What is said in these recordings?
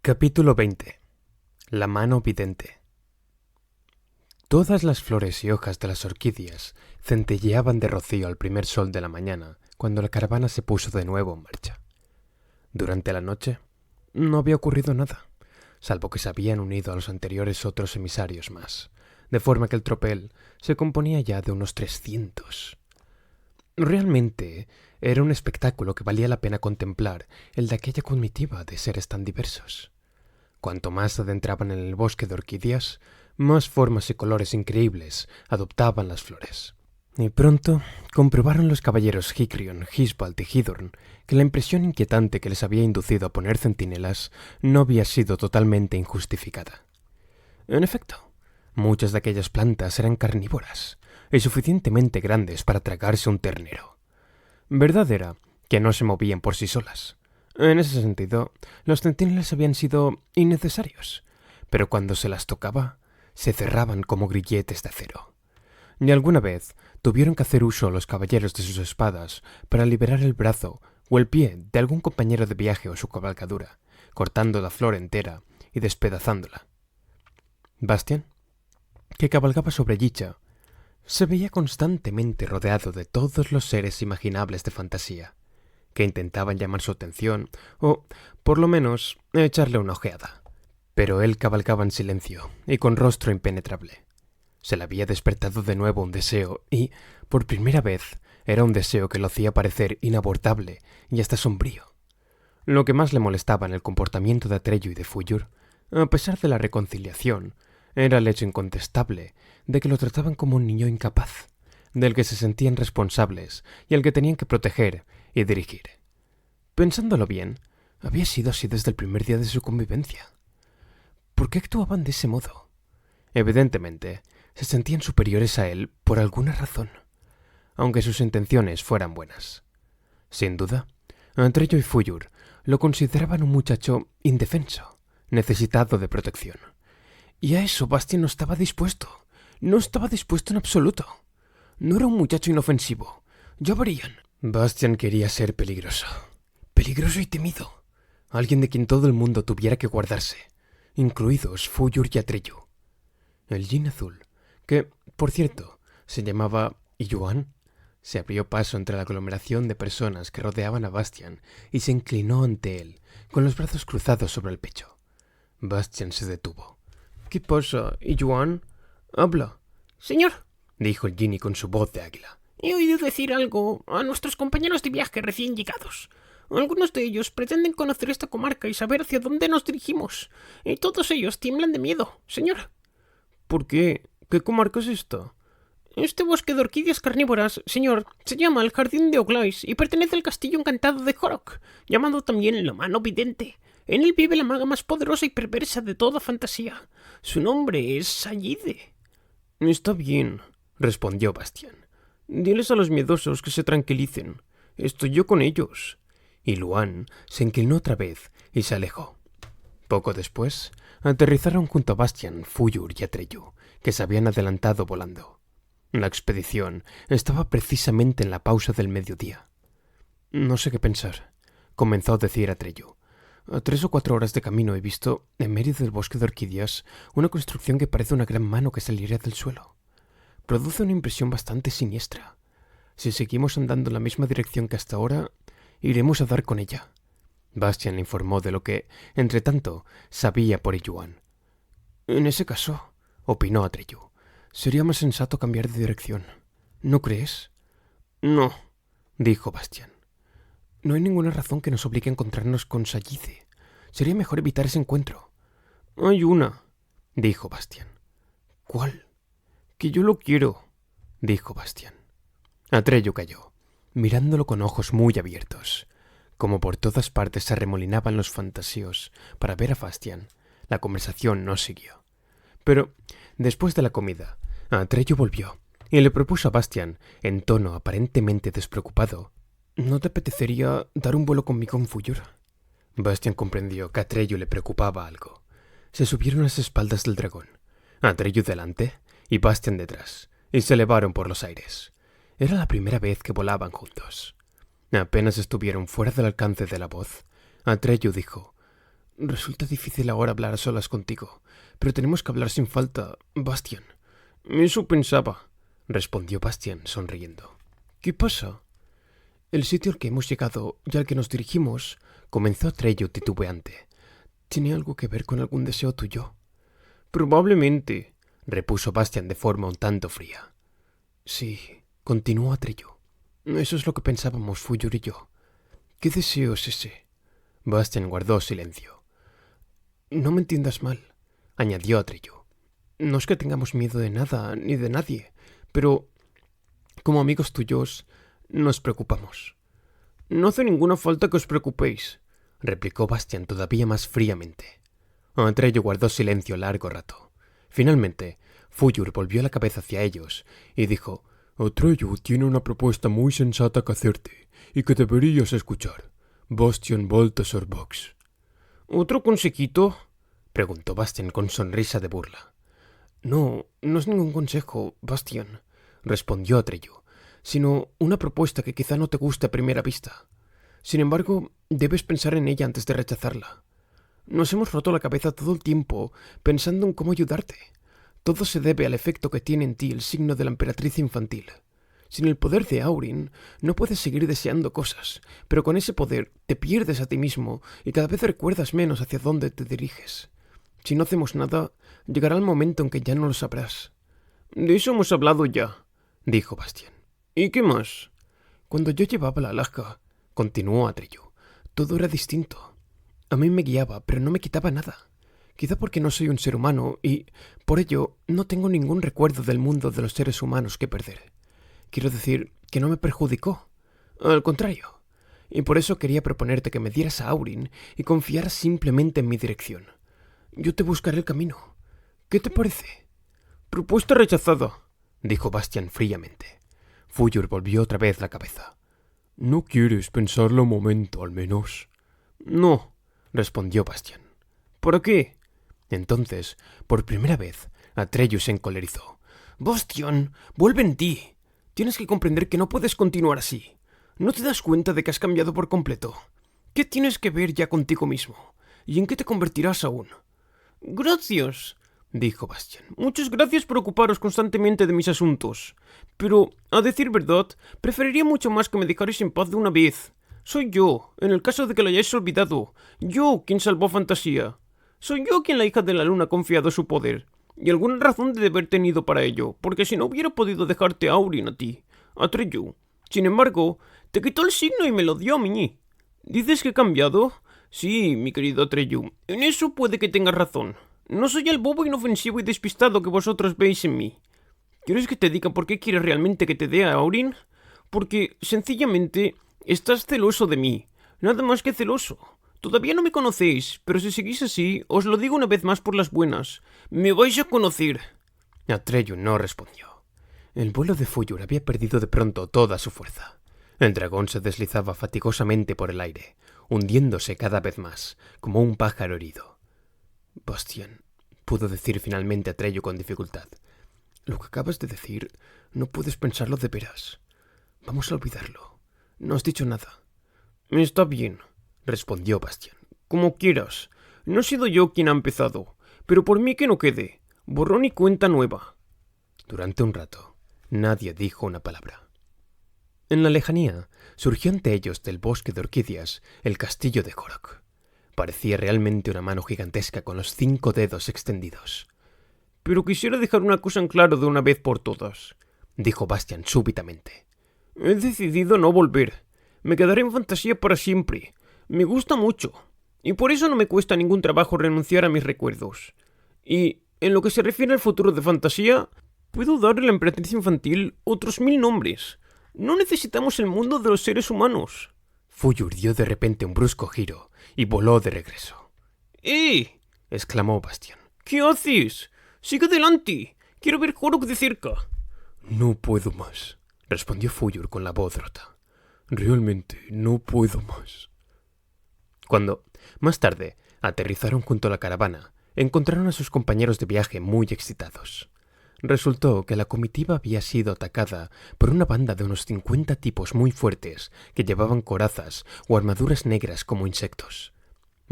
Capítulo 20. La mano vidente. Todas las flores y hojas de las orquídeas centelleaban de rocío al primer sol de la mañana, cuando la caravana se puso de nuevo en marcha. Durante la noche no había ocurrido nada, salvo que se habían unido a los anteriores otros emisarios más, de forma que el tropel se componía ya de unos 300. Realmente era un espectáculo que valía la pena contemplar, el de aquella comitiva de seres tan diversos. Cuanto más se adentraban en el bosque de orquídeas, más formas y colores increíbles adoptaban las flores. Y pronto comprobaron los caballeros Hicrion, Hisbald y Hidorn que la impresión inquietante que les había inducido a poner centinelas no había sido totalmente injustificada. En efecto, muchas de aquellas plantas eran carnívoras y suficientemente grandes para tragarse un ternero. Verdad era que no se movían por sí solas. En ese sentido, los centinelas habían sido innecesarios, pero cuando se las tocaba, se cerraban como grilletes de acero. Y alguna vez tuvieron que hacer uso los caballeros de sus espadas para liberar el brazo o el pie de algún compañero de viaje o su cabalgadura, cortando la flor entera y despedazándola. Bastian, que cabalgaba sobre Yicha, se veía constantemente rodeado de todos los seres imaginables de fantasía, que intentaban llamar su atención o, por lo menos, echarle una ojeada. Pero él cabalgaba en silencio y con rostro impenetrable. Se le había despertado de nuevo un deseo y, por primera vez, era un deseo que lo hacía parecer inabordable y hasta sombrío. Lo que más le molestaba en el comportamiento de Atreyu y de Fuyur, a pesar de la reconciliación, era el hecho incontestable de que lo trataban como un niño incapaz, del que se sentían responsables y al que tenían que proteger y dirigir. Pensándolo bien, había sido así desde el primer día de su convivencia. ¿Por qué actuaban de ese modo? Evidentemente, se sentían superiores a él por alguna razón, aunque sus intenciones fueran buenas. Sin duda, Atreyu y Fuyur lo consideraban un muchacho indefenso, necesitado de protección. Y a eso Bastian no estaba dispuesto. No estaba dispuesto en absoluto. No era un muchacho inofensivo. Ya verían. Bastian quería ser peligroso. Peligroso y temido. Alguien de quien todo el mundo tuviera que guardarse, incluidos Fuyur y Atreyu. El Jin azul, que, por cierto, se llamaba Iyuan, se abrió paso entre la aglomeración de personas que rodeaban a Bastian y se inclinó ante él, con los brazos cruzados sobre el pecho. Bastian se detuvo. «¿Qué pasa, Iyuan? Habla». «Señor», dijo el Jinni con su voz de águila, «he oído decir algo a nuestros compañeros de viaje recién llegados. Algunos de ellos pretenden conocer esta comarca y saber hacia dónde nos dirigimos. Y todos ellos tiemblan de miedo, señor». «¿Por qué? ¿Qué comarca es esta?» «Este bosque de orquídeas carnívoras, señor, se llama el Jardín de Oglais y pertenece al castillo encantado de Horok, llamado también la Mano Vidente. En él vive la maga más poderosa y perversa de toda fantasía. Su nombre es Sayide». «Está bien», respondió Bastian. «Diles a los miedosos que se tranquilicen. Estoy yo con ellos». Y Luan se inclinó otra vez y se alejó. Poco después, aterrizaron junto a Bastian, Fuyur y Atreyu, que se habían adelantado volando. La expedición estaba precisamente en la pausa del mediodía. «No sé qué pensar», comenzó a decir Atreyu. «A 3 o 4 horas de camino he visto, en medio del bosque de orquídeas, una construcción que parece una gran mano que saliera del suelo. Produce una impresión bastante siniestra. Si seguimos andando en la misma dirección que hasta ahora, iremos a dar con ella». Bastian le informó de lo que, entre tanto, sabía por Iyuan. «En ese caso», opinó Atreyu, «sería más sensato cambiar de dirección. ¿No crees?» «No», dijo Bastian. «No hay ninguna razón que nos obligue a encontrarnos con Sayide. Sería mejor evitar ese encuentro». «Hay una», dijo Bastian. «¿Cuál?» «Que yo lo quiero», dijo Bastian. Atreyu calló, mirándolo con ojos muy abiertos. Como por todas partes se arremolinaban los fantasios para ver a Bastian, la conversación no siguió. Pero, después de la comida, Atreyu volvió y le propuso a Bastian, en tono aparentemente despreocupado: «¿No te apetecería dar un vuelo conmigo en Fuyur?» Bastian comprendió que a Atreyu le preocupaba algo. Se subieron a las espaldas del dragón, Atreyu delante y Bastian detrás, y se elevaron por los aires. Era la primera vez que volaban juntos. Apenas estuvieron fuera del alcance de la voz, Atreyu dijo: Resulta difícil ahora hablar a solas contigo, pero tenemos que hablar sin falta, Bastian. Eso pensaba, respondió Bastian sonriendo. ¿Qué pasa? El sitio al que hemos llegado y al que nos dirigimos, comenzó Atreyu titubeante. ¿Tiene algo que ver con algún deseo tuyo? Probablemente, repuso Bastian de forma un tanto fría. Sí, continuó Atreyu. Eso es lo que pensábamos Fuyur y yo. ¿Qué deseo es ese? Bastian guardó silencio. No me entiendas mal, añadió Atreyu. No es que tengamos miedo de nada ni de nadie, pero como amigos tuyos nos preocupamos. No hace ninguna falta que os preocupéis, replicó Bastian todavía más fríamente. Atreyu guardó silencio largo rato. Finalmente, Fuyur volvió la cabeza hacia ellos y dijo: Atreyu tiene una propuesta muy sensata que hacerte y que deberías escuchar. Bastian Balthasar Box. ¿Otro consejito? Preguntó Bastian con sonrisa de burla. No es ningún consejo, Bastian, respondió Atreyu, sino una propuesta que quizá no te guste a primera vista. Sin embargo, debes pensar en ella antes de rechazarla. Nos hemos roto la cabeza todo el tiempo pensando en cómo ayudarte. Todo se debe al efecto que tiene en ti el signo de la emperatriz infantil. Sin el poder de Aurin, no puedes seguir deseando cosas, pero con ese poder te pierdes a ti mismo y cada vez recuerdas menos hacia dónde te diriges. Si no hacemos nada, llegará el momento en que ya no lo sabrás. De eso hemos hablado ya, dijo Bastian. ¿Y qué más? Cuando yo llevaba la alhaja, continuó Atreyu, todo era distinto. A mí me guiaba, pero no me quitaba nada. Quizá porque no soy un ser humano y, por ello, no tengo ningún recuerdo del mundo de los seres humanos que perder. Quiero decir que no me perjudicó. Al contrario. Y por eso quería proponerte que me dieras a Aurin y confiaras simplemente en mi dirección. Yo te buscaré el camino. ¿Qué te parece? Propuesta rechazada, dijo Bastian fríamente. Fuyur volvió otra vez la cabeza. ¿No quieres pensarlo un momento, al menos? No, respondió Bastian. ¿Para qué? Entonces, por primera vez, Atreyu se encolerizó. Bastian, vuelve en ti. Tienes que comprender que no puedes continuar así. ¿No te das cuenta de que has cambiado por completo? ¿Qué tienes que ver ya contigo mismo? ¿Y en qué te convertirás aún? Gracias, dijo Bastian. Muchas gracias por ocuparos constantemente de mis asuntos. Pero, a decir verdad, preferiría mucho más que me dejarais en paz de una vez. Soy yo, en el caso de que lo hayáis olvidado, yo quien salvó a Fantasía. Soy yo quien la hija de la luna ha confiado su poder. Y alguna razón de haber tenido para ello, porque si no hubiera podido dejarte a Aurin a ti, Atreyu. Sin embargo, te quitó el signo y me lo dio a mí. ¿Dices que he cambiado? Sí, mi querido Atreyu, en eso puede que tengas razón. No soy el bobo inofensivo y despistado que vosotros veis en mí. ¿Quieres que te diga por qué quieres realmente que te dé a Aurin? Porque, sencillamente, estás celoso de mí. Nada más que celoso. Todavía no me conocéis, pero si seguís así, os lo digo una vez más por las buenas. Me vais a conocer. Atreyu no respondió. El vuelo de Fuyur había perdido de pronto toda su fuerza. El dragón se deslizaba fatigosamente por el aire, hundiéndose cada vez más, como un pájaro herido. Bastian, pudo decir finalmente Atreyu con dificultad. Lo que acabas de decir, no puedes pensarlo de veras. Vamos a olvidarlo. No has dicho nada. Está bien, respondió Bastian. Como quieras. No he sido yo quien ha empezado, pero por mí que no quede. Borrón y cuenta nueva. Durante un rato, nadie dijo una palabra. En la lejanía, surgió ante ellos del bosque de orquídeas el castillo de Jorok. Parecía realmente una mano gigantesca con los 5 dedos extendidos. Pero quisiera dejar una cosa en claro de una vez por todas, dijo Bastian súbitamente. He decidido no volver. Me quedaré en Fantasía para siempre. Me gusta mucho. Y por eso no me cuesta ningún trabajo renunciar a mis recuerdos. Y, en lo que se refiere al futuro de Fantasía, puedo darle a la emperatriz infantil otros 1000 nombres. No necesitamos el mundo de los seres humanos. Fuyur dio de repente un brusco giro y voló de regreso. ¡Eh! Exclamó Bastian. ¿Qué haces? ¡Sigue adelante! Quiero ver Jorok de cerca. No puedo más, respondió Fuyur con la voz rota. Realmente no puedo más. Cuando, más tarde, aterrizaron junto a la caravana, encontraron a sus compañeros de viaje muy excitados. Resultó que la comitiva había sido atacada por una banda de unos 50 tipos muy fuertes que llevaban corazas o armaduras negras como insectos.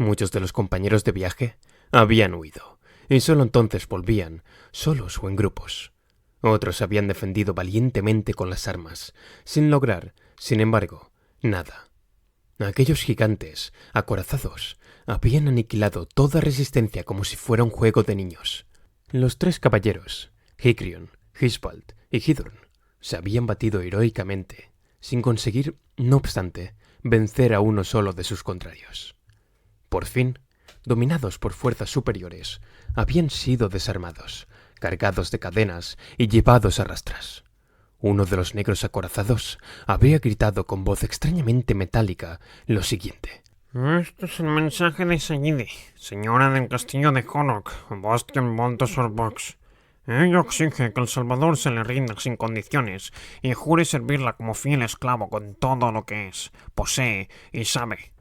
Muchos de los compañeros de viaje habían huido, y solo entonces volvían, solos o en grupos. Otros habían defendido valientemente con las armas, sin lograr, sin embargo, nada. Aquellos gigantes, acorazados, habían aniquilado toda resistencia como si fuera un juego de niños. Los 3 caballeros, Hicrion, Hisbald y Hidrun, se habían batido heroicamente, sin conseguir, no obstante, vencer a uno solo de sus contrarios. Por fin, dominados por fuerzas superiores, habían sido desarmados, cargados de cadenas y llevados a rastras. Uno de los negros acorazados había gritado con voz extrañamente metálica lo siguiente. Este es el mensaje de Sayide, señora del castillo de Horok, Bastian Baltasar-Box. Ella exige que el Salvador se le rinda sin condiciones y jure servirla como fiel esclavo con todo lo que es, posee y sabe.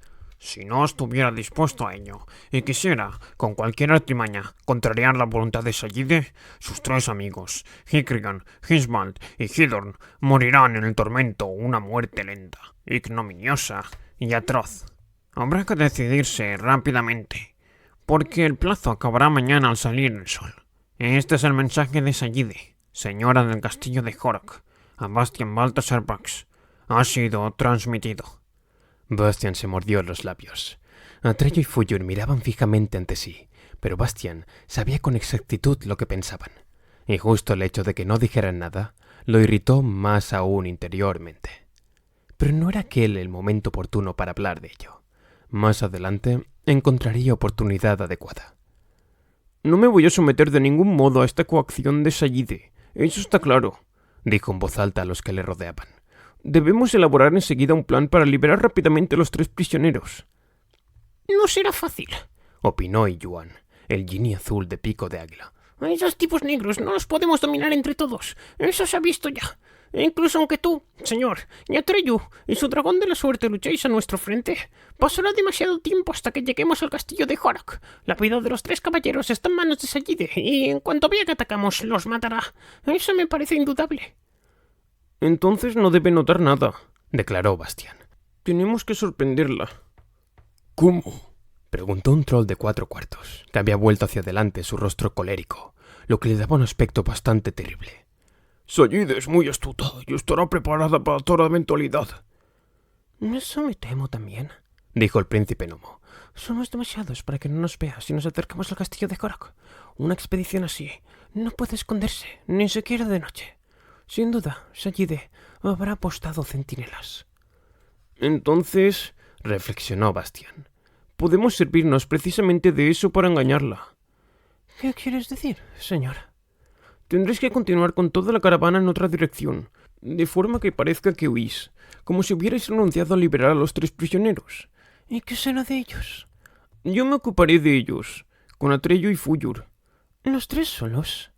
Si no estuviera dispuesto a ello y quisiera, con cualquier artimaña, contrariar la voluntad de Sayide, sus 3 amigos, Hicrion, Hisbald y Hidorn, morirán en el tormento una muerte lenta, ignominiosa y atroz. Habrá que decidirse rápidamente, porque el plazo acabará mañana al salir el sol. Este es el mensaje de Sayide, señora del castillo de Horok, a Bastian Baltasar-Box. Ha sido transmitido. Bastian se mordió los labios. Atreyu y Fuyur miraban fijamente ante sí, pero Bastian sabía con exactitud lo que pensaban, y justo el hecho de que no dijeran nada lo irritó más aún interiormente. Pero no era aquel el momento oportuno para hablar de ello. Más adelante encontraría oportunidad adecuada. No me voy a someter de ningún modo a esta coacción de Sayide, eso está claro, dijo en voz alta a los que le rodeaban. Debemos elaborar enseguida un plan para liberar rápidamente a los 3 prisioneros. No será fácil, opinó Yuan, el genie azul de pico de águila. A esos tipos negros no los podemos dominar entre todos, eso se ha visto ya. E incluso aunque tú, señor, y Atreyu y su dragón de la suerte luchéis a nuestro frente, pasará demasiado tiempo hasta que lleguemos al castillo de Horok. La vida de los 3 caballeros está en manos de Sayide, y en cuanto vea que atacamos, los matará. Eso me parece indudable. Entonces no debe notar nada, declaró Bastian. Tenemos que sorprenderla. ¿Cómo? Preguntó un troll de 4 cuartos, que había vuelto hacia adelante su rostro colérico, lo que le daba un aspecto bastante terrible. Sayide es muy astuta y estará preparada para toda eventualidad. Eso me temo también, dijo el príncipe gnomo. Somos demasiados para que no nos vea si nos acercamos al castillo de Horok. Una expedición así no puede esconderse, ni siquiera de noche. Sin duda, Sayide habrá apostado centinelas. Entonces, reflexionó Bastian, podemos servirnos precisamente de eso para engañarla. ¿Qué quieres decir, señora? Tendréis que continuar con toda la caravana en otra dirección, de forma que parezca que huís, como si hubierais renunciado a liberar a los 3 prisioneros. ¿Y qué será de ellos? Yo me ocuparé de ellos, con Atreyu y Fuyur. ¿Los 3 solos?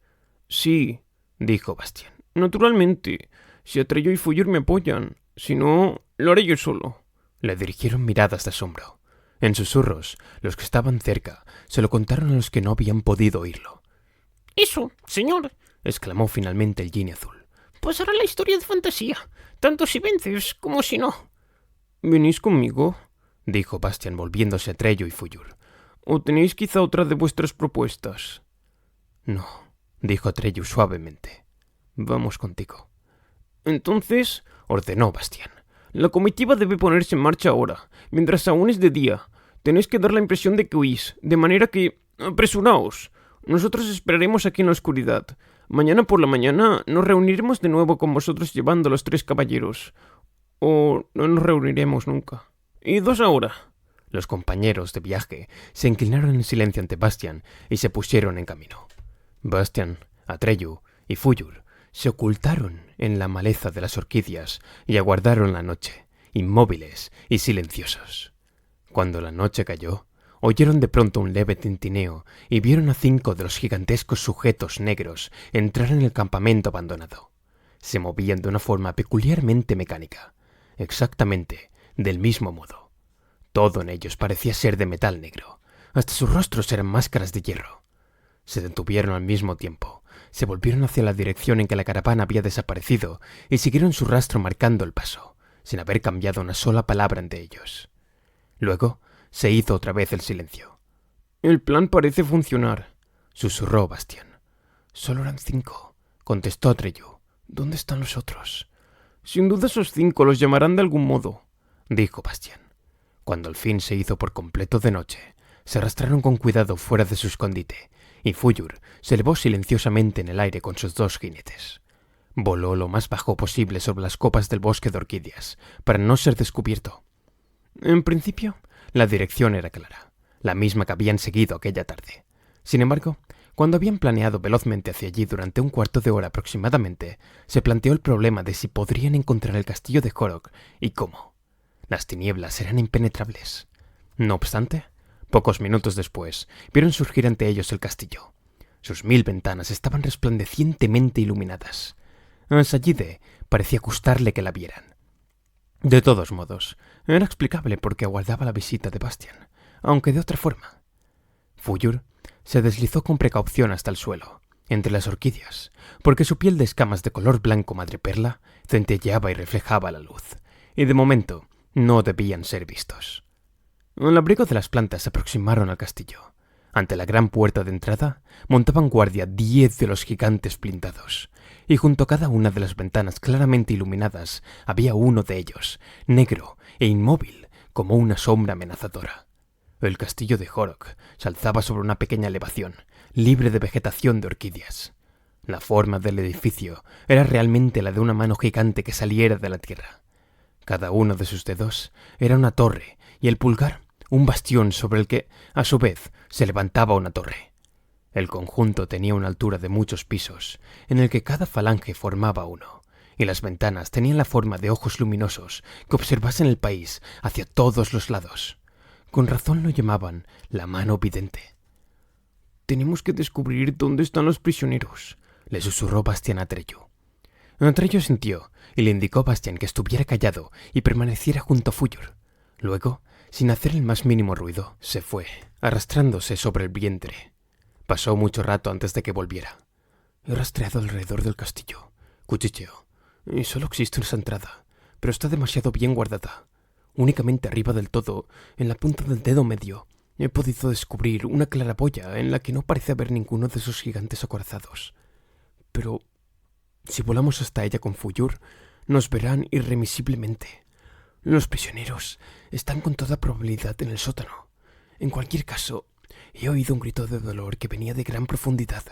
Sí, dijo Bastian. Naturalmente, si Atreyu y Fuyur me apoyan, si no, lo haré yo solo. Le dirigieron miradas de asombro. En susurros, los que estaban cerca se lo contaron a los que no habían podido oírlo. Eso, señor, exclamó finalmente el genie azul. Pasará la historia de fantasía, tanto si vences como si no. ¿Venís conmigo? dijo Bastian volviéndose a Atreyu y Fuyur. ¿O tenéis quizá otra de vuestras propuestas? No, dijo Atreyu suavemente. Vamos contigo. Entonces, ordenó Bastian, la comitiva debe ponerse en marcha ahora, mientras aún es de día. Tenéis que dar la impresión de que huís, de manera que... apresuraos. Nosotros esperaremos aquí en la oscuridad. Mañana por la mañana nos reuniremos de nuevo con vosotros llevando a los 3 caballeros. O no nos reuniremos nunca. Idos ahora. Los compañeros de viaje se inclinaron en silencio ante Bastian y se pusieron en camino. Bastian, Atreyu y Fuyur se ocultaron en la maleza de las orquídeas y aguardaron la noche, inmóviles y silenciosos. Cuando la noche cayó, oyeron de pronto un leve tintineo y vieron a 5 de los gigantescos sujetos negros entrar en el campamento abandonado. Se movían de una forma peculiarmente mecánica, exactamente del mismo modo. Todo en ellos parecía ser de metal negro, hasta sus rostros eran máscaras de hierro. Se detuvieron al mismo tiempo, se volvieron hacia la dirección en que la caravana había desaparecido y siguieron su rastro marcando el paso, sin haber cambiado una sola palabra entre ellos. Luego, se hizo otra vez el silencio. El plan parece funcionar, susurró Bastian. Solo eran 5, contestó Atreyu. ¿Dónde están los otros? Sin duda esos 5 los llamarán de algún modo, dijo Bastian. Cuando al fin se hizo por completo de noche, se arrastraron con cuidado fuera de su escondite, y Fuyur se elevó silenciosamente en el aire con sus 2 jinetes. Voló lo más bajo posible sobre las copas del bosque de orquídeas, para no ser descubierto. En principio, la dirección era clara, la misma que habían seguido aquella tarde. Sin embargo, cuando habían planeado velozmente hacia allí durante un cuarto de hora aproximadamente, se planteó el problema de si podrían encontrar el castillo de Horok y cómo. Las tinieblas eran impenetrables. No obstante, pocos minutos después, vieron surgir ante ellos el castillo. Sus 1000 ventanas estaban resplandecientemente iluminadas. A Sayide parecía gustarle que la vieran. De todos modos, era explicable por qué aguardaba la visita de Bastian, aunque de otra forma. Fuyur se deslizó con precaución hasta el suelo, entre las orquídeas, porque su piel de escamas de color blanco madreperla centelleaba y reflejaba la luz, y de momento no debían ser vistos. Al abrigo de las plantas se aproximaron al castillo. Ante la gran puerta de entrada montaban guardia 10 de los gigantes blindados, y junto a cada una de las ventanas claramente iluminadas había uno de ellos, negro e inmóvil como una sombra amenazadora. El castillo de Horok se alzaba sobre una pequeña elevación, libre de vegetación de orquídeas. La forma del edificio era realmente la de una mano gigante que saliera de la tierra. Cada uno de sus dedos era una torre y el pulgar un bastión sobre el que, a su vez, se levantaba una torre. El conjunto tenía una altura de muchos pisos, en el que cada falange formaba uno, y las ventanas tenían la forma de ojos luminosos que observasen el país hacia todos los lados. Con razón lo llamaban la mano vidente. «Tenemos que descubrir dónde están los prisioneros», le susurró Bastian a Atreyu. Atreyu sintió y le indicó a Bastian que estuviera callado y permaneciera junto a Fuyur. Luego, sin hacer el más mínimo ruido, se fue, arrastrándose sobre el vientre. Pasó mucho rato antes de que volviera. «He rastreado alrededor del castillo», cuchicheó, «y solo existe esa entrada, pero está demasiado bien guardada. Únicamente arriba del todo, en la punta del dedo medio, he podido descubrir una claraboya en la que no parece haber ninguno de esos gigantes acorazados. Pero si volamos hasta ella con Fuyur, nos verán irremisiblemente. Los prisioneros están con toda probabilidad en el sótano. En cualquier caso, he oído un grito de dolor que venía de gran profundidad».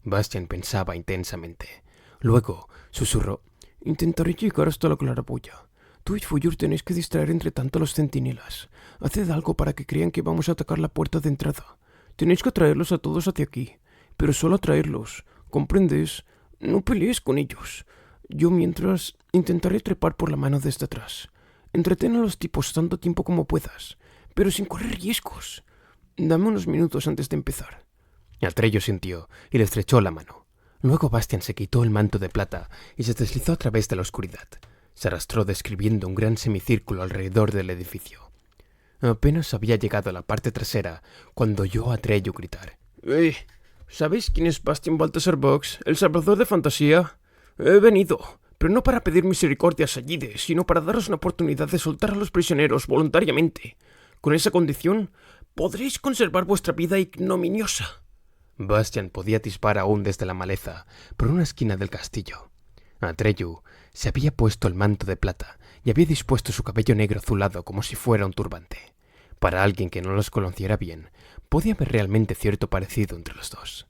Bastian pensaba intensamente. Luego susurró: «Intentaré llegar hasta la claraboya. Tú y Fuyur tenéis que distraer entre tanto a los centinelas. Haced algo para que crean que vamos a atacar la puerta de entrada. Tenéis que atraerlos a todos hacia aquí, pero solo atraerlos, ¿comprendes? No pelees con ellos. Yo mientras intentaré trepar por la mano desde atrás. Entretén a los tipos tanto tiempo como puedas, pero sin correr riesgos. Dame unos minutos antes de empezar». Atreyu sintió y le estrechó la mano. Luego Bastian se quitó el manto de plata y se deslizó a través de la oscuridad. Se arrastró describiendo un gran semicírculo alrededor del edificio. Apenas había llegado a la parte trasera cuando oyó a Atreyu gritar: ¿Sabéis quién es Bastian Baltasar Box, el salvador de fantasía? He venido, pero no para pedir misericordia a Sayide, sino para daros una oportunidad de soltar a los prisioneros voluntariamente. Con esa condición, podréis conservar vuestra vida ignominiosa». Bastian podía atisbar aún desde la maleza por una esquina del castillo. Atreyu se había puesto el manto de plata y había dispuesto su cabello negro azulado como si fuera un turbante. Para alguien que no los conociera bien, podía haber realmente cierto parecido entre los dos.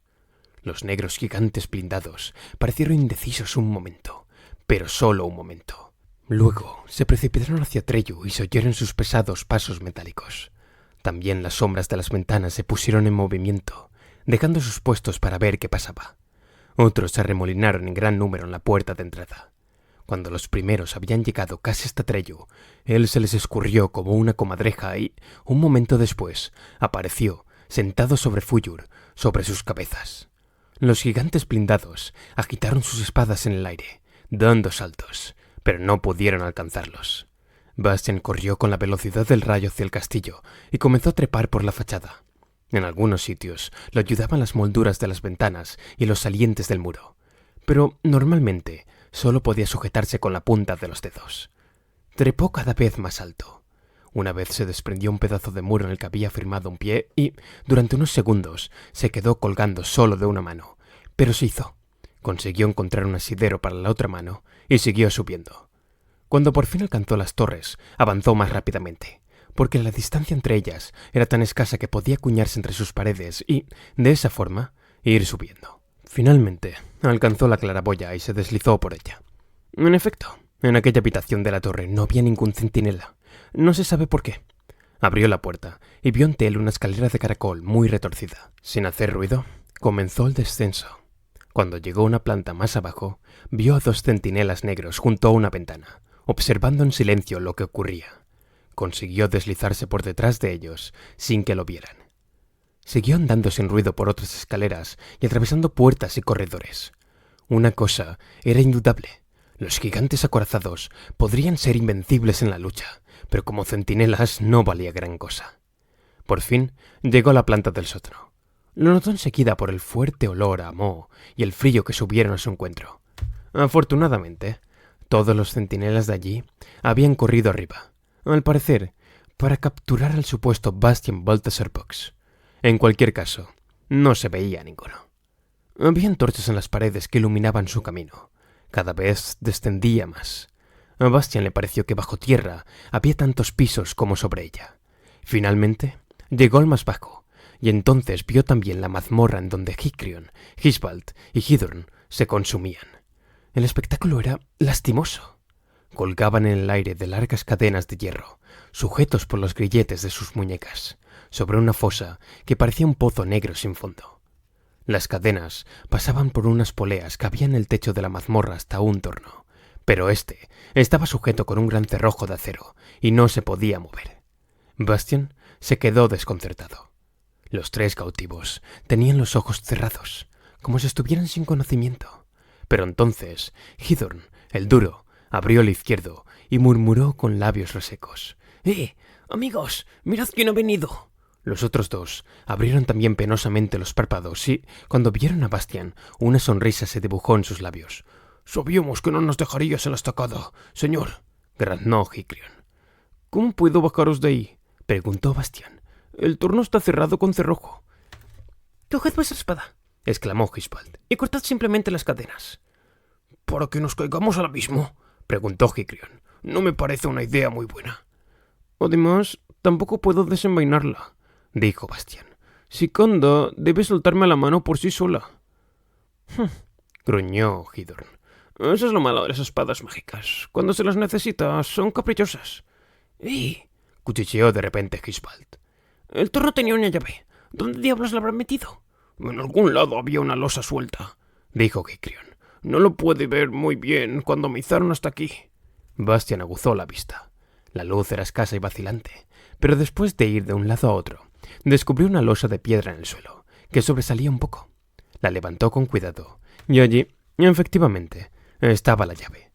Los negros gigantes blindados parecieron indecisos un momento, pero solo un momento. Luego se precipitaron hacia Atreyu y se oyeron sus pesados pasos metálicos. También las sombras de las ventanas se pusieron en movimiento, dejando sus puestos para ver qué pasaba. Otros se arremolinaron en gran número en la puerta de entrada. Cuando los primeros habían llegado casi hasta Atreyu, él se les escurrió como una comadreja y, un momento después, apareció, sentado sobre Fuyur, sobre sus cabezas. Los gigantes blindados agitaron sus espadas en el aire, dando saltos, pero no pudieron alcanzarlos. Bastian corrió con la velocidad del rayo hacia el castillo y comenzó a trepar por la fachada. En algunos sitios lo ayudaban las molduras de las ventanas y los salientes del muro, pero normalmente solo podía sujetarse con la punta de los dedos. Trepó cada vez más alto. Una vez se desprendió un pedazo de muro en el que había firmado un pie y, durante unos segundos, se quedó colgando solo de una mano. Pero se hizo. Consiguió encontrar un asidero para la otra mano y siguió subiendo. Cuando por fin alcanzó las torres, avanzó más rápidamente, porque la distancia entre ellas era tan escasa que podía acuñarse entre sus paredes y, de esa forma, ir subiendo. Finalmente, alcanzó la claraboya y se deslizó por ella. En efecto, en aquella habitación de la torre no había ningún centinela. No se sabe por qué. Abrió la puerta y vio ante él una escalera de caracol muy retorcida. Sin hacer ruido, comenzó el descenso. Cuando llegó a una planta más abajo, vio a 2 centinelas negros junto a una ventana, observando en silencio lo que ocurría. Consiguió deslizarse por detrás de ellos sin que lo vieran. Siguió andando sin ruido por otras escaleras y atravesando puertas y corredores. Una cosa era indudable. Los gigantes acorazados podrían ser invencibles en la lucha, pero como centinelas no valía gran cosa. Por fin llegó a la planta del sótano. Lo notó enseguida por el fuerte olor a moho y el frío que subieron a su encuentro. Afortunadamente, todos los centinelas de allí habían corrido arriba, al parecer, para capturar al supuesto Bastian Balthazar Box. En cualquier caso, no se veía ninguno. Había antorchas en las paredes que iluminaban su camino. Cada vez descendía más. A Bastian le pareció que bajo tierra había tantos pisos como sobre ella. Finalmente, llegó al más bajo, y entonces vio también la mazmorra en donde Hicrion, Hisbald y Hidorn se consumían. El espectáculo era lastimoso. Colgaban en el aire de largas cadenas de hierro, sujetos por los grilletes de sus muñecas, sobre una fosa que parecía un pozo negro sin fondo. Las cadenas pasaban por unas poleas que había en el techo de la mazmorra hasta un torno, pero este estaba sujeto con un gran cerrojo de acero y no se podía mover. Bastian se quedó desconcertado. Los 3 cautivos tenían los ojos cerrados, como si estuvieran sin conocimiento. Pero entonces Hidorn, el duro, abrió el izquierdo y murmuró con labios resecos: amigos, mirad quién ha venido. Los otros 2 abrieron también penosamente los párpados y, cuando vieron a Bastian, una sonrisa se dibujó en sus labios. «Sabíamos que no nos dejarías en la estacada, señor», graznó Hicrion. «¿Cómo puedo bajaros de ahí?», preguntó Bastian. «El torno está cerrado con cerrojo». «Coged vuestra espada», exclamó Hisbald, «y cortad simplemente las cadenas». «¿Para que nos caigamos al abismo?», preguntó Hicrion. «No me parece una idea muy buena». «Además, tampoco puedo desenvainarla», dijo Bastian. «Sikanda debe soltarme la mano por sí sola». Gruñó Hidorn. «Eso es lo malo de las espadas mágicas. Cuando se las necesita, son caprichosas». cuchicheó de repente Hisbald. «El torno tenía una llave. ¿Dónde diablos la habrán metido?» «En algún lado había una losa suelta», dijo Hicrion. «No lo pude ver muy bien cuando me izaron hasta aquí». Bastian aguzó la vista. La luz era escasa y vacilante, pero después de ir de un lado a otro, descubrió una losa de piedra en el suelo, que sobresalía un poco. La levantó con cuidado, y allí, efectivamente, estaba la llave.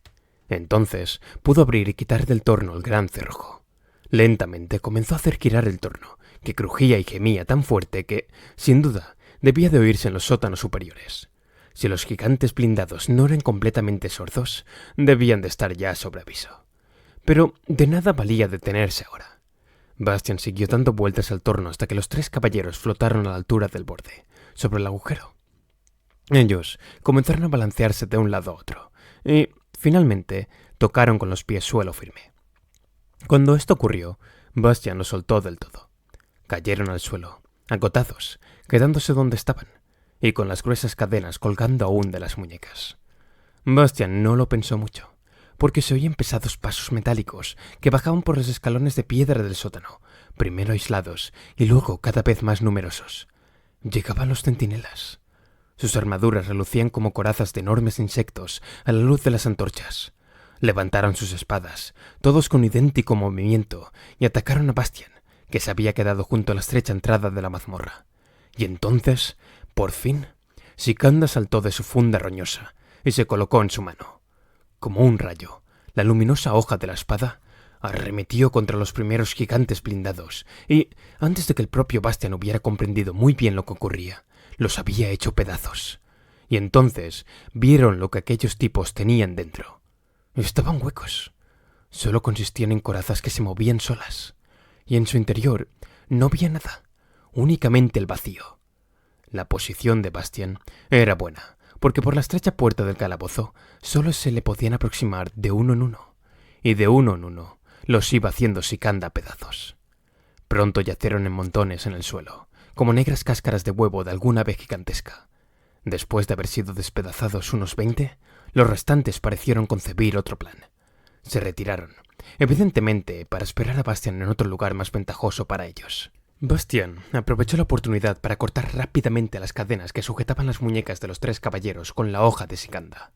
Entonces pudo abrir y quitar del torno el gran cerrojo. Lentamente comenzó a hacer girar el torno, que crujía y gemía tan fuerte que, sin duda, debía de oírse en los sótanos superiores. Si los gigantes blindados no eran completamente sordos, debían de estar ya sobre aviso. Pero de nada valía detenerse ahora. Bastian siguió dando vueltas al torno hasta que los 3 caballeros flotaron a la altura del borde, sobre el agujero. Ellos comenzaron a balancearse de un lado a otro, y, finalmente, tocaron con los pies suelo firme. Cuando esto ocurrió, Bastian los soltó del todo. Cayeron al suelo, agotados, quedándose donde estaban, y con las gruesas cadenas colgando aún de las muñecas. Bastian no lo pensó mucho, porque se oían pesados pasos metálicos que bajaban por los escalones de piedra del sótano, primero aislados y luego cada vez más numerosos. Llegaban los centinelas. Sus armaduras relucían como corazas de enormes insectos a la luz de las antorchas. Levantaron sus espadas, todos con idéntico movimiento, y atacaron a Bastian, que se había quedado junto a la estrecha entrada de la mazmorra. Y entonces, por fin, Sikanda saltó de su funda roñosa y se colocó en su mano. Como un rayo, la luminosa hoja de la espada arremetió contra los primeros gigantes blindados y, antes de que el propio Bastian hubiera comprendido muy bien lo que ocurría, los había hecho pedazos. Y entonces vieron lo que aquellos tipos tenían dentro. Estaban huecos. Solo consistían en corazas que se movían solas. y en su interior no había nada, únicamente el vacío. La posición de Bastien era buena, porque por la estrecha puerta del calabozo solo se le podían aproximar de uno en uno, y de uno en uno los iba haciendo Sikanda a pedazos. Pronto yacieron en montones en el suelo, como negras cáscaras de huevo de alguna ave gigantesca. Después de haber sido despedazados unos 20, los restantes parecieron concebir otro plan. Se retiraron, evidentemente para esperar a Bastien en otro lugar más ventajoso para ellos. Bastien aprovechó la oportunidad para cortar rápidamente las cadenas que sujetaban las muñecas de los 3 caballeros con la hoja de Sikanda.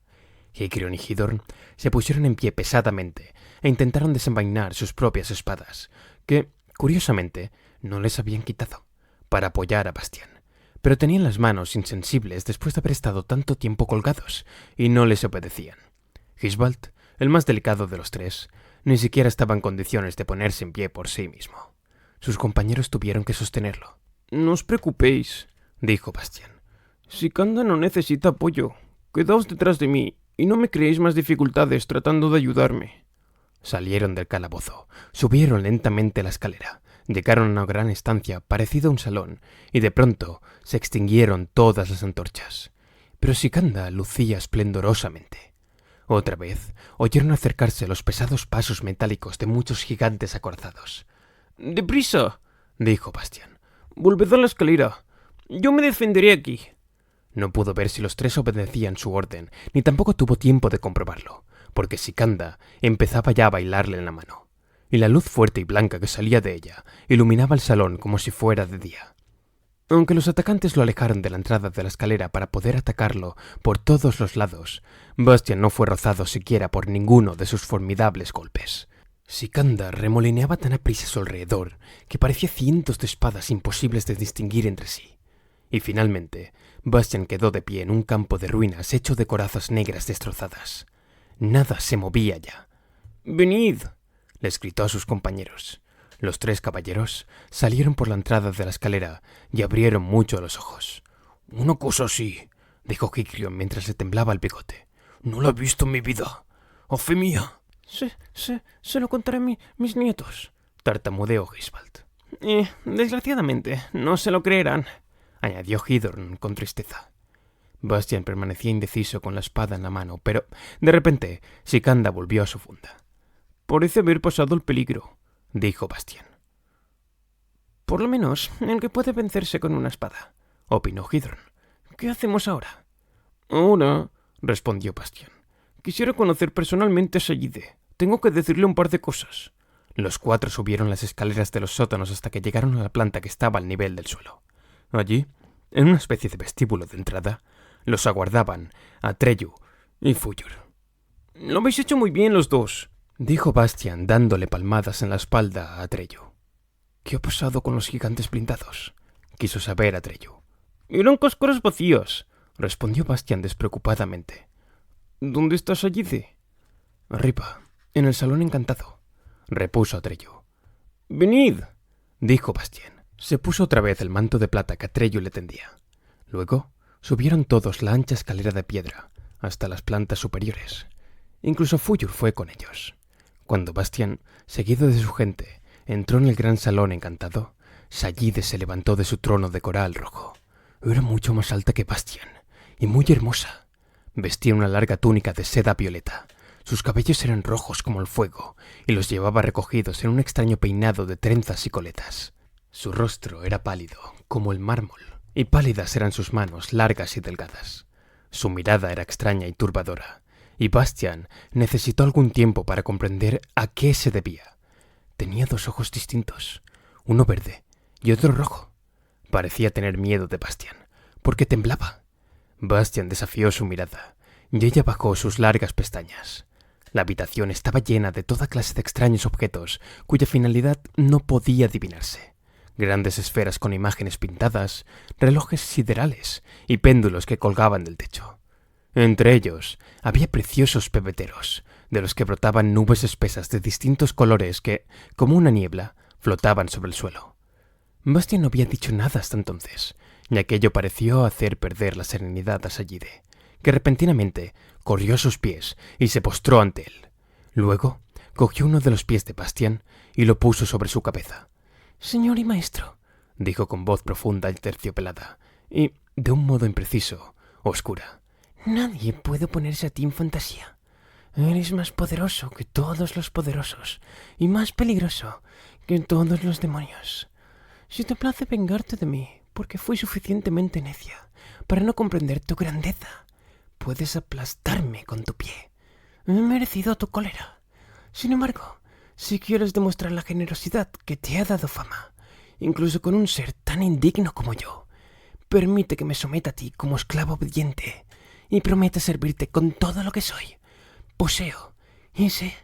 Hikrion y Hidorn se pusieron en pie pesadamente e intentaron desenvainar sus propias espadas, que, curiosamente, no les habían quitado, para apoyar a Bastien, pero tenían las manos insensibles después de haber estado tanto tiempo colgados y no les obedecían. Gisbald, el más delicado de los 3, ni siquiera estaba en condiciones de ponerse en pie por sí mismo. Sus compañeros tuvieron que sostenerlo. «No os preocupéis», dijo Bastien. «Sikanda no necesita apoyo. Quedaos detrás de mí y no me creéis más dificultades tratando de ayudarme». Salieron del calabozo, subieron lentamente la escalera, llegaron a una gran estancia parecida a un salón y de pronto se extinguieron todas las antorchas. Pero Sikanda lucía esplendorosamente. Otra vez oyeron acercarse los pesados pasos metálicos de muchos gigantes acorazados. «Deprisa», dijo Bastien. «Volved a la escalera. Yo me defenderé aquí». No pudo ver si los 3 obedecían su orden, ni tampoco tuvo tiempo de comprobarlo, porque Sikanda empezaba ya a bailarle en la mano, y la luz fuerte y blanca que salía de ella iluminaba el salón como si fuera de día. Aunque los atacantes lo alejaron de la entrada de la escalera para poder atacarlo por todos los lados, Bastien no fue rozado siquiera por ninguno de sus formidables golpes. Sikanda remolineaba tan aprisa a su alrededor que parecía cientos de espadas imposibles de distinguir entre sí. Y finalmente, Bastien quedó de pie en un campo de ruinas hecho de corazas negras destrozadas. Nada se movía ya. «Venid», les gritó a sus compañeros. Los 3 caballeros salieron por la entrada de la escalera y abrieron mucho los ojos. «Una cosa así», dijo Hikrion mientras le temblaba el bigote. «No la he visto en mi vida. ¡A fe mía!» Se lo contaré a mis nietos», tartamudeó Gisbald. Desgraciadamente, no se lo creerán», añadió Hidorn con tristeza. Bastien permanecía indeciso con la espada en la mano, pero de repente Sikanda volvió a su funda. «Parece haber pasado el peligro», dijo Bastien. «Por lo menos el que puede vencerse con una espada», opinó Hidorn. «¿Qué hacemos ahora?» «Ahora», respondió Bastien, «quisiera conocer personalmente a Sayide. Tengo que decirle un par de cosas». Los 4 subieron las escaleras de los sótanos hasta que llegaron a la planta que estaba al nivel del suelo. Allí, en una especie de vestíbulo de entrada, los aguardaban Atreyu y Fuyur. «Lo habéis hecho muy bien los 2», dijo Bastien dándole palmadas en la espalda a Atreyu. «¿Qué ha pasado con los gigantes blindados?», quiso saber Atreyu. «Eran cáscaras vacías», respondió Bastien despreocupadamente. «¿Dónde está Sayide?» «Arriba, en el salón encantado», repuso Atreyu. «Venid», dijo Bastien. Se puso otra vez el manto de plata que Atreyu le tendía. Luego subieron todos la ancha escalera de piedra hasta las plantas superiores. Incluso Fuyur fue con ellos. Cuando Bastien, seguido de su gente, entró en el gran salón encantado, Sayide se levantó de su trono de coral rojo. Era mucho más alta que Bastien y muy hermosa. Vestía una larga túnica de seda violeta. Sus cabellos eran rojos como el fuego y los llevaba recogidos en un extraño peinado de trenzas y coletas. Su rostro era pálido, como el mármol, y pálidas eran sus manos, largas y delgadas. Su mirada era extraña y turbadora, y Bastien necesitó algún tiempo para comprender a qué se debía. Tenía 2 ojos distintos, uno verde y otro rojo. Parecía tener miedo de Bastien, porque temblaba. Bastien desafió su mirada, y ella bajó sus largas pestañas. La habitación estaba llena de toda clase de extraños objetos, cuya finalidad no podía adivinarse. Grandes esferas con imágenes pintadas, relojes siderales y péndulos que colgaban del techo. Entre ellos había preciosos pebeteros, de los que brotaban nubes espesas de distintos colores que, como una niebla, flotaban sobre el suelo. Bastien no había dicho nada hasta entonces, y aquello pareció hacer perder la serenidad a Sayide, que repentinamente corrió a sus pies y se postró ante él. Luego cogió uno de los pies de Bastien y lo puso sobre su cabeza, Señor y maestro, dijo con voz profunda y terciopelada, y, de un modo impreciso, oscura. nadie puede oponerse a ti en fantasía. Eres más poderoso que todos los poderosos y más peligroso que todos los demonios. Si te place vengarte de mí porque fui suficientemente necia para no comprender tu grandeza, puedes aplastarme con tu pie. He merecido tu cólera. Sin embargo, si quieres demostrar la generosidad que te ha dado fama, incluso con un ser tan indigno como yo, permite que me someta a ti como esclavo obediente y prometa servirte con todo lo que soy, poseo y sé.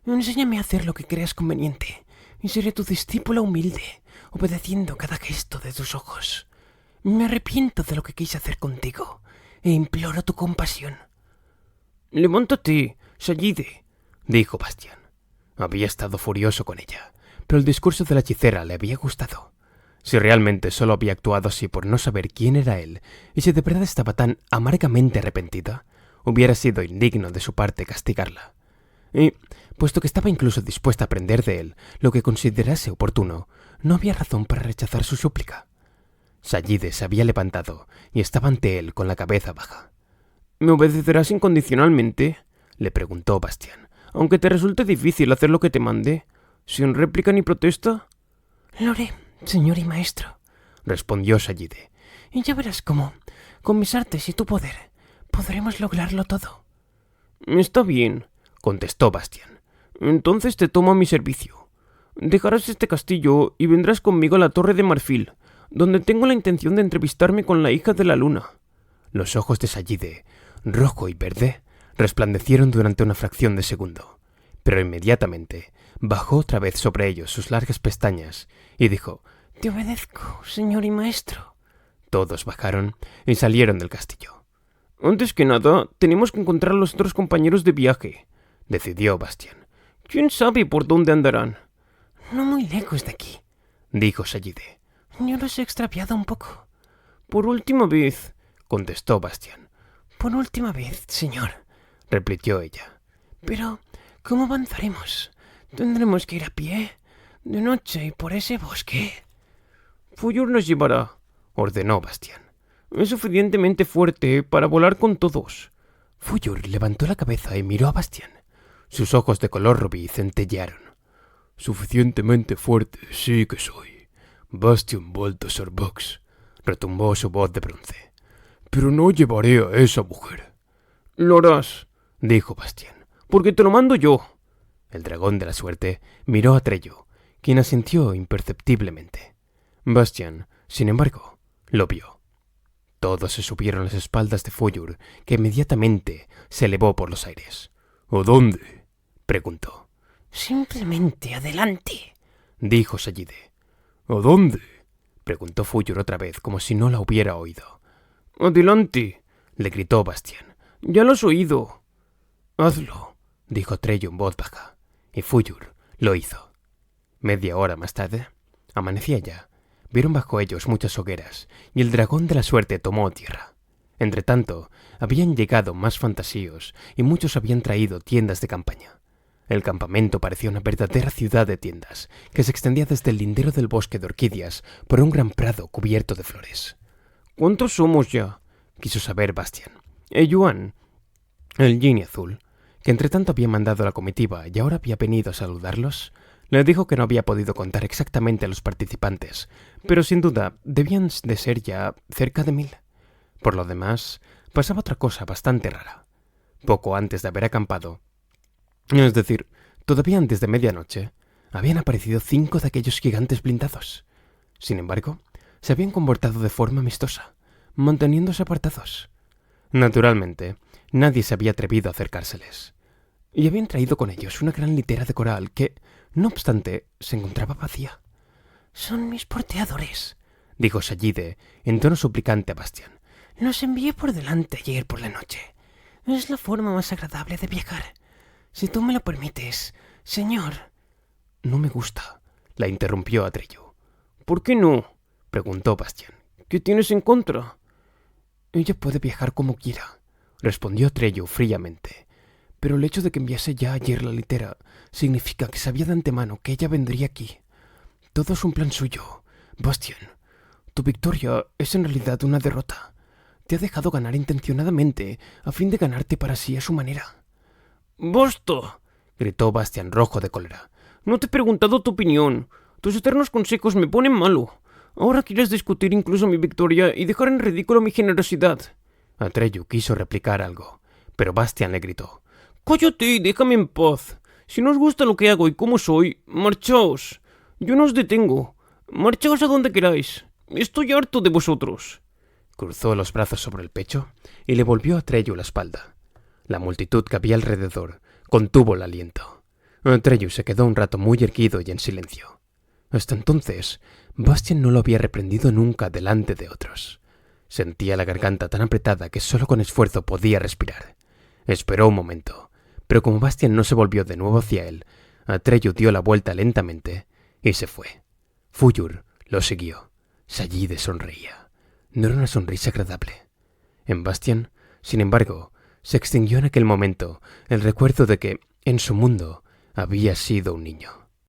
Enséñame a hacer lo que creas conveniente y seré tu discípula humilde, obedeciendo cada gesto de tus ojos. Me arrepiento de lo que quise hacer contigo e imploro tu compasión. Levántate, Sayide, dijo Bastián. Había estado furioso con ella, pero el discurso de la hechicera le había gustado. Si realmente solo había actuado así por no saber quién era él, y si de verdad estaba tan amargamente arrepentida, hubiera sido indigno de su parte castigarla. Y, puesto que estaba incluso dispuesta a aprender de él lo que considerase oportuno, no había razón para rechazar su súplica. Sayide se había levantado y estaba ante él con la cabeza baja. ¿Me obedecerás incondicionalmente?, le preguntó Bastián, aunque te resulte difícil hacer lo que te mande, sin réplica ni protesta. Lo haré, señor y maestro, respondió Sayide. Y ya verás cómo, con mis artes y tu poder, podremos lograrlo todo. Está bien, contestó Bastián. Entonces te tomo a mi servicio. Dejarás este castillo y vendrás conmigo a la Torre de Marfil, donde tengo la intención de entrevistarme con la hija de la luna. Los ojos de Sayide, rojo y verde, resplandecieron durante una fracción de segundo, pero inmediatamente bajó otra vez sobre ellos sus largas pestañas y dijo: Te obedezco, señor y maestro. Todos bajaron y salieron del castillo. Antes que nada, tenemos que encontrar a los otros compañeros de viaje, decidió Bastián. ¿Quién sabe por dónde andarán? No muy lejos de aquí, dijo Sayide. Yo los he extraviado un poco. Por última vez, contestó Bastián. Por última vez, señor, repitió ella. Pero, ¿cómo avanzaremos? ¿Tendremos que ir a pie, de noche y por ese bosque? Fuyur nos llevará, ordenó Bastián. Es suficientemente fuerte para volar con todos. Fuyur levantó la cabeza y miró a Bastián. Sus ojos de color rubí centellearon. Suficientemente fuerte sí que soy. Bastián Balthazar Bugs, retumbó su voz de bronce. Pero no llevaré a esa mujer. Lo harás, dijo Bastián, porque te lo mando yo. El dragón de la suerte miró a Trello, quien asintió imperceptiblemente. Bastián, sin embargo, lo vio. Todos se subieron a las espaldas de Fuyur, que inmediatamente se elevó por los aires. ¿A dónde?, preguntó. Simplemente adelante, dijo Sayide. ¿A dónde?, preguntó Fuyur otra vez, como si no la hubiera oído. Adelante, le gritó Bastián. Ya lo has oído. Hazlo, dijo Trello en voz baja, y Fuyur lo hizo. Media hora más tarde, amanecía ya. Vieron bajo ellos muchas hogueras, y el dragón de la suerte tomó tierra. Entretanto, habían llegado más fantasíos, y muchos habían traído tiendas de campaña. El campamento parecía una verdadera ciudad de tiendas, que se extendía desde el lindero del bosque de orquídeas por un gran prado cubierto de flores. ¿Cuántos somos ya?, quiso saber Bastián. Yuan, el Genie Azul, que entretanto había mandado la comitiva y ahora había venido a saludarlos, le dijo que no había podido contar exactamente a los participantes, pero sin duda debían de ser ya cerca de 1000. Por lo demás, pasaba otra cosa bastante rara. Poco antes de haber acampado, es decir, todavía antes de medianoche, habían aparecido 5 de aquellos gigantes blindados. Sin embargo, se habían comportado de forma amistosa, manteniéndose apartados. Naturalmente, nadie se había atrevido a acercárseles. Y habían traído con ellos una gran litera de coral que, no obstante, se encontraba vacía. Son mis porteadores, dijo Sayide en tono suplicante a Bastián. Los envié por delante ayer por la noche. Es la forma más agradable de viajar. Si tú me lo permites, señor. No me gusta, la interrumpió Trello. ¿Por qué no?, preguntó Bastián. ¿Qué tienes en contra? Ella puede viajar como quiera, respondió Trello fríamente. Pero el hecho de que enviase ya ayer la litera significa que sabía de antemano que ella vendría aquí. Todo es un plan suyo. Bastian, tu victoria es en realidad una derrota. Te ha dejado ganar intencionadamente a fin de ganarte para sí a su manera. ¡Basta!, gritó Bastian rojo de cólera. No te he preguntado tu opinión. Tus eternos consejos me ponen malo. Ahora quieres discutir incluso mi victoria y dejar en ridículo mi generosidad. Atreyu quiso replicar algo, pero Bastian le gritó. Cállate y déjame en paz. Si no os gusta lo que hago y cómo soy, marchaos. Yo no os detengo. Marchaos a donde queráis. Estoy harto de vosotros. Cruzó los brazos sobre el pecho y le volvió a Atreyu la espalda. La multitud que había alrededor contuvo el aliento. Atreyu se quedó un rato muy erguido y en silencio. Hasta entonces, Bastian no lo había reprendido nunca delante de otros. Sentía la garganta tan apretada que solo con esfuerzo podía respirar. Esperó un momento, pero como Bastian no se volvió de nuevo hacia él, Atreyu dio la vuelta lentamente y se fue. Fuyur lo siguió. Sayide sonreía. No era una sonrisa agradable. En Bastian, sin embargo, se extinguió en aquel momento el recuerdo de que, en su mundo, había sido un niño.